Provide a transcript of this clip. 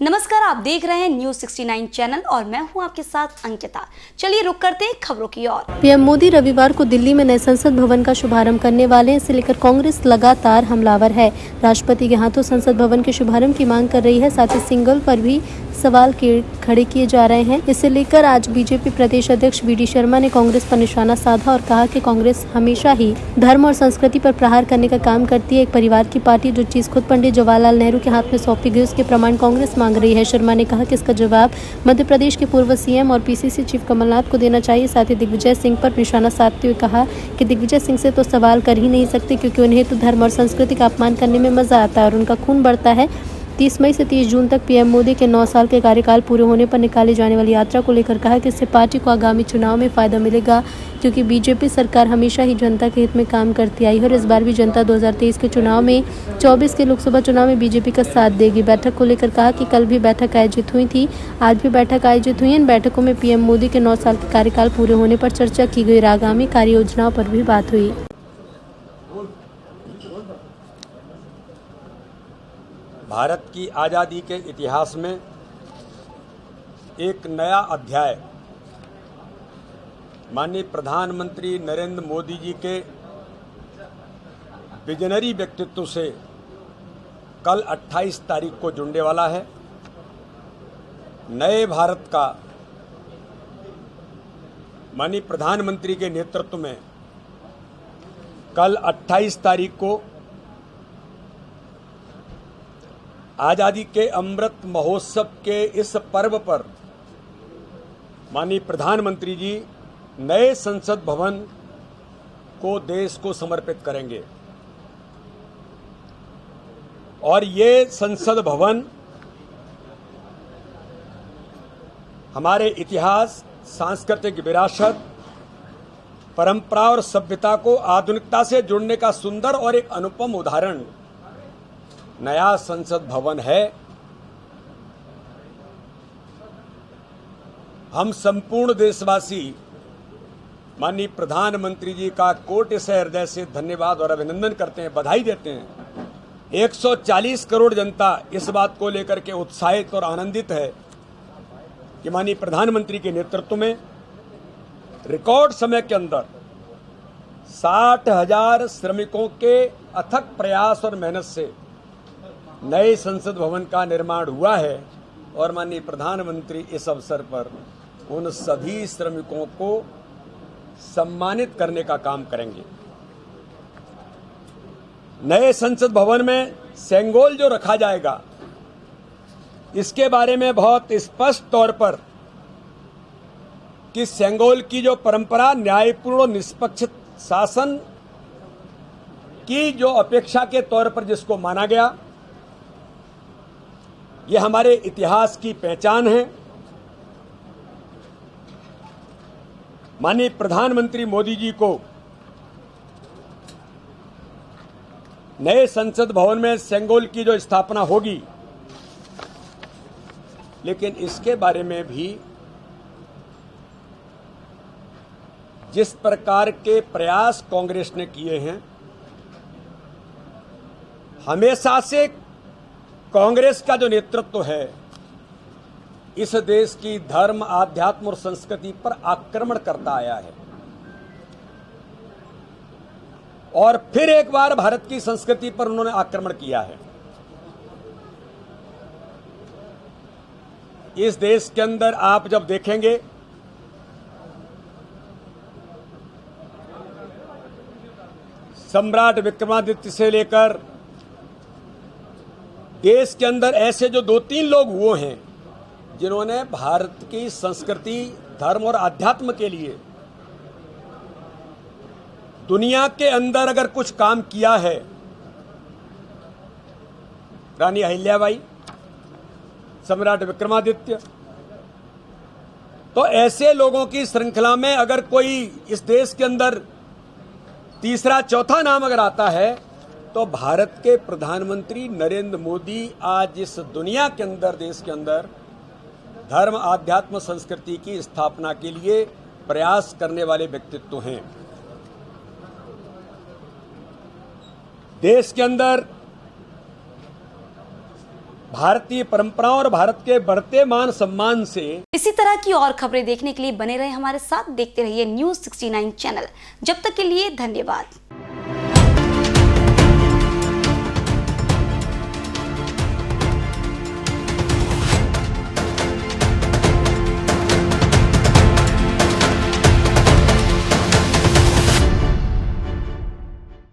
नमस्कार, आप देख रहे हैं न्यूज 69 चैनल और मैं हूं आपके साथ अंकिता। चलिए रुक करते हैं खबरों की ओर। पीएम मोदी रविवार को दिल्ली में नए संसद भवन का शुभारंभ करने वाले हैं। इसे लेकर कांग्रेस लगातार हमलावर है। राष्ट्रपति के हाथों संसद भवन के शुभारंभ की मांग कर रही है। साथ ही सिंगल पर भी सवाल खड़े किए जा रहे हैं। इसे लेकर आज बीजेपी प्रदेश अध्यक्ष वी डी शर्मा ने कांग्रेस पर निशाना साधा और कहा कि कांग्रेस हमेशा ही धर्म और संस्कृति पर प्रहार करने का काम करती है। एक परिवार की पार्टी जो चीज खुद पंडित जवाहरलाल नेहरू के हाथ में सौंपी गई, उसके प्रमाण कांग्रेस मांग रही है। शर्मा ने कहा कि इसका जवाब मध्य प्रदेश के पूर्व सीएम और पीसीसी चीफ कमलनाथ को देना चाहिए। साथ ही दिग्विजय सिंह पर निशाना साधते हुए कहा कि दिग्विजय सिंह से तो सवाल कर ही नहीं सकते, क्योंकि उन्हें तो धर्म और संस्कृति का अपमान करने में मजा आता है और उनका खून बढ़ता है। 30 मई से 30 जून तक पीएम मोदी के 9 साल के कार्यकाल पूरे होने पर निकाली जाने वाली यात्रा को लेकर कहा कि इससे पार्टी को आगामी चुनाव में फायदा मिलेगा, क्योंकि बीजेपी सरकार हमेशा ही जनता के हित में काम करती आई है और इस बार भी जनता 2023 के चुनाव में 24 के लोकसभा चुनाव में बीजेपी का साथ देगी। बैठक को लेकर कहा कि कल भी बैठक आयोजित हुई थी, आज भी बैठक आयोजित हुई। इन बैठकों में पीएम मोदी के 9 साल के कार्यकाल पूरे होने पर चर्चा की गई और आगामी कार्य योजनाओं पर भी बात हुई। भारत की आज़ादी के इतिहास में एक नया अध्याय माननीय प्रधानमंत्री नरेंद्र मोदी जी के विजनरी व्यक्तित्व से कल 28 तारीख को जुड़ने वाला है। नए भारत का माननीय प्रधानमंत्री के नेतृत्व में कल 28 तारीख को आज़ादी के अमृत महोत्सव के इस पर्व पर माननीय प्रधानमंत्री जी नए संसद भवन को देश को समर्पित करेंगे और ये संसद भवन हमारे इतिहास, सांस्कृतिक विरासत, परंपरा और सभ्यता को आधुनिकता से जोड़ने का सुंदर और एक अनुपम उदाहरण नया संसद भवन है। हम संपूर्ण देशवासी माननीय प्रधानमंत्री जी का कोटि से हृदय से धन्यवाद और अभिनंदन करते हैं, बधाई देते हैं। 140 करोड़ जनता इस बात को लेकर के उत्साहित और आनंदित है कि माननीय प्रधानमंत्री के नेतृत्व में रिकॉर्ड समय के अंदर 60,000 श्रमिकों के अथक प्रयास और मेहनत से नए संसद भवन का निर्माण हुआ है और माननीय प्रधानमंत्री इस अवसर पर उन सभी श्रमिकों को सम्मानित करने का काम करेंगे। नए संसद भवन में सेंगोल जो रखा जाएगा, इसके बारे में बहुत स्पष्ट तौर पर कि सेंगोल की जो परंपरा न्यायपूर्ण और निष्पक्ष शासन की जो अपेक्षा के तौर पर जिसको माना गया, ये हमारे इतिहास की पहचान है। माननीय प्रधानमंत्री मोदी जी को नए संसद भवन में सेंगोल की जो स्थापना होगी, लेकिन इसके बारे में भी जिस प्रकार के प्रयास कांग्रेस ने किए हैं, हमेशा से कांग्रेस का जो नेतृत्व है इस देश की धर्म, आध्यात्म और संस्कृति पर आक्रमण करता आया है और फिर एक बार भारत की संस्कृति पर उन्होंने आक्रमण किया है। इस देश के अंदर आप जब देखेंगे सम्राट विक्रमादित्य से लेकर देश के अंदर ऐसे जो 2-3 लोग वो हैं जिन्होंने भारत की संस्कृति, धर्म और आध्यात्म के लिए दुनिया के अंदर अगर कुछ काम किया है, रानी अहिल्याबाई, सम्राट विक्रमादित्य, तो ऐसे लोगों की श्रृंखला में अगर कोई इस देश के अंदर तीसरा चौथा नाम अगर आता है तो भारत के प्रधानमंत्री नरेंद्र मोदी आज इस दुनिया के अंदर, देश के अंदर धर्म, आध्यात्म, संस्कृति की स्थापना के लिए प्रयास करने वाले व्यक्तित्व हैं। देश के अंदर भारतीय परंपराओं और भारत के बढ़ते मान सम्मान से इसी तरह की और खबरें देखने के लिए बने रहे हमारे साथ, देखते रहिए न्यूज़ 69 चैनल। जब तक के लिए धन्यवाद।